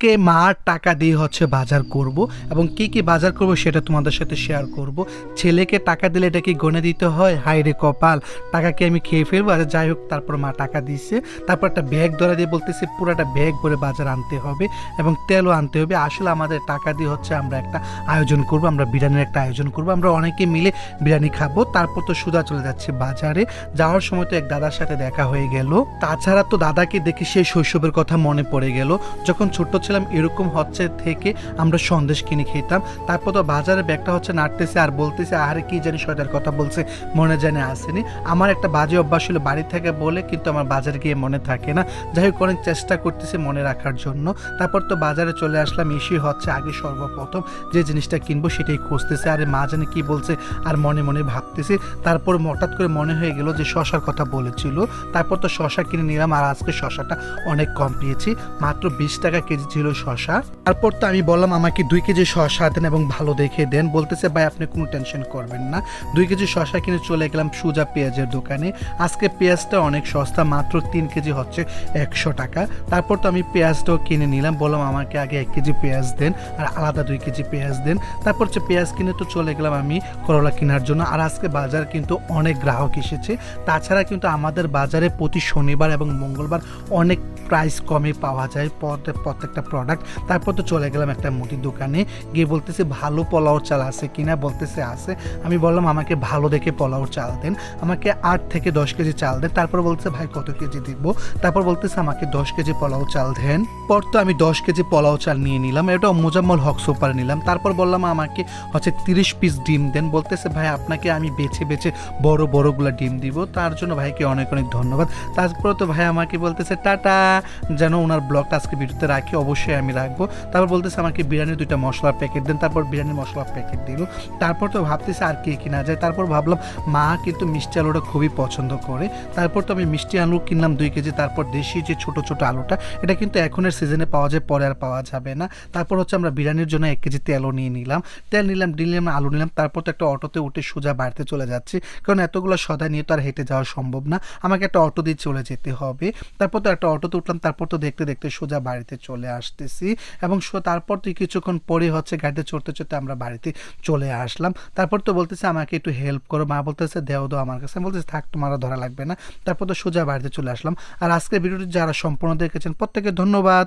আজকে মার টাকা দিয়ে বাজার করব এবং কি বাজার করব সেটা তোমাদের সাথে শেয়ার করব। ছেলেকে টাকা দিলে এটা কি গণে দিতে হয়? হায় রে কপাল, টাকা কি আমি খেয়ে ফেলবো? আর যাই হোক, তারপর মা টাকা দিচ্ছে, তারপর একটা ব্যাগ ধরা দিয়ে বলতেছে পুরাটা ব্যাগ ভরে বাজার আনতে হবে এবং তেলও আনতে হবে। আসলে আমাদের টাকা দিয়ে আমরা একটা আয়োজন করব, আমরা বিরিয়ানির একটা আয়োজন করব, আমরা অনেকে মিলে বিরিয়ানি খাবো। তারপর তো সুধা চলে যাচ্ছে বাজারে। যাওয়ার সময় তো এক দাদার সাথে দেখা হয়ে গেল। তাছাড়া তো দাদাকে দেখে সেই শৈশবের কথা মনে পড়ে গেল, যখন ছোট্ট ছিলাম এরকম থেকে আমরা সন্দেশ কিনে খেতাম। তারপর তো বাজারে ব্যাগটা নাড়তেছে আর বলতেছে আরে কি জানি শয়তার কথা বলছে, মনে জানে আসেনি। আমার একটা বাজে অভ্যাস হলো বাড়ি থেকে বলে কিন্তু আমার বাজারে গিয়ে মনে থাকে না। যাই হোক, অনেক চেষ্টা করতেছি মনে রাখার জন্য। তারপর তো বাজারে চলে আসলাম, এসে আগে সর্বপ্রথম যে জিনিসটা কিনবো সেটাই খুঁজতেছে, আরে মা জানে কি বলছে আর মনে মনে ভাবতেছি। তারপর হঠাৎ করে মনে হয়ে গেল যে শশার কথা বলেছিল। তারপর তো শশা কিনে নিলাম, আর আজকে শশাটা অনেক কম পেয়েছি, মাত্র 20 টাকা কেজি ছিল শশা। তারপর তো আমি বললাম আমাকে 2 কেজি শশা দেন এবং ভালো দেখে দেন। বলতেছে ভাই আপনি কোনো টেনশন করবেন না। 2 কেজি শশা কিনে চলে গেলাম সুজা পেঁয়াজের দোকানে। আজকে পেঁয়াজটা অনেক সস্তা, মাত্র 3 কেজি 100 টাকা। তারপর তো আমি পেঁয়াজটাও কিনে নিলাম, বললাম আমাকে আগে 1 কেজি পেঁয়াজ দেন আর আলাদা 2 কেজি পেঁয়াজ দেন। তারপর পেঁয়াজ কিনে তো চলে গেলাম আমি করলা কেনার জন্য। আর আজকে বাজার কিন্তু অনেক গ্রাহক এসেছে। তাছাড়া কিন্তু আমাদের বাজারে প্রতি শনিবার এবং মঙ্গলবার অনেক প্রাইস কমে পাওয়া যায় প্রত্যেকটা প্রোডাক্ট। তারপর তো চলে গেলাম একটা মুদির দোকানে, গিয়ে বলতেছে ভালো পোলাও চাল আছে কিনা, বলতেছে আছে। আমি বললাম আমাকে ভালো দেখে পোলাও চাল দেন, আমাকে 8 থেকে 10 কেজি চাল দেন। তারপর বলতেছে ভাই কত কেজি দিব? তারপর বলতেছে আমাকে 10 কেজি পোলাও চাল দেন। পর তো আমি 10 কেজি পোলাও চাল নিয়ে নিলাম, এটা মোজাম্মল হক সুপার নিলাম। তারপর বললাম আমাকে 30 পিস ডিম দেন। বলতেছে ভাই আপনাকে আমি বেছে বেছে বড়গুলা ডিম দিব, তার জন্য ভাইকে অনেক অনেক ধন্যবাদ। তারপর তো ভাই আমাকে বলতেছে টাটা, যেন ওনার ব্লগটা আজকে ভিডিওতে রাখি, অবশ্যই আমি রাখবো। তারপর বলতেছে আমাকে বিরিয়ানির 2টা মশলার প্যাকেট দেন, তারপর বিরিয়ানির মশলার প্যাকেট দিল। তারপর তো ভাবতেছে আর কি কিনা যায়। তারপর ভাবলাম মা কিন্তু মিষ্টি আলুটা খুবই পছন্দ করে। তারপর তো আমি মিষ্টি আলু কিনলাম 2 কেজি। তারপর দেশি যে ছোট ছোট আলুটা, এটা কিন্তু এখনের সিজনে পাওয়া যায়, পরে আর পাওয়া যাবে না। তারপর আমরা বিরিয়ানির জন্য 1 কেজি তেলও নিয়ে নিলাম, তেল নিলাম, দিলাম, আলু নিলাম। তারপর তো একটা অটোতে উঠে সোজা বাড়িতে চলে যাচ্ছি, কারণ এতগুলো সদাই নিয়ে তো আর হেঁটে যাওয়া সম্ভব না, আমাকে একটা অটো দিয়ে চলে যেতে হবে। তারপর তো একটা অটোতে উঠলাম, তারপর তো দেখতে দেখতে সোজা বাড়িতে চলে আসতেছি এবং তারপর তো কিছুক্ষণ পরে গাড়িতে চড়তে চড়তে আমরা বাড়িতে চলে আসলাম। তারপর তো বলতেছে আমাকে একটু হেল্প করো, মা বলতেছে দেও আমার কাছে। আমি বলতেছি থাক, তোমারও ধরা লাগবে না। তারপর তো সোজা বাড়িতে চলে আসলাম। আর আজকের ভিডিওটি যারা সম্পূর্ণ দেখেছেন প্রত্যেকে ধন্যবাদ।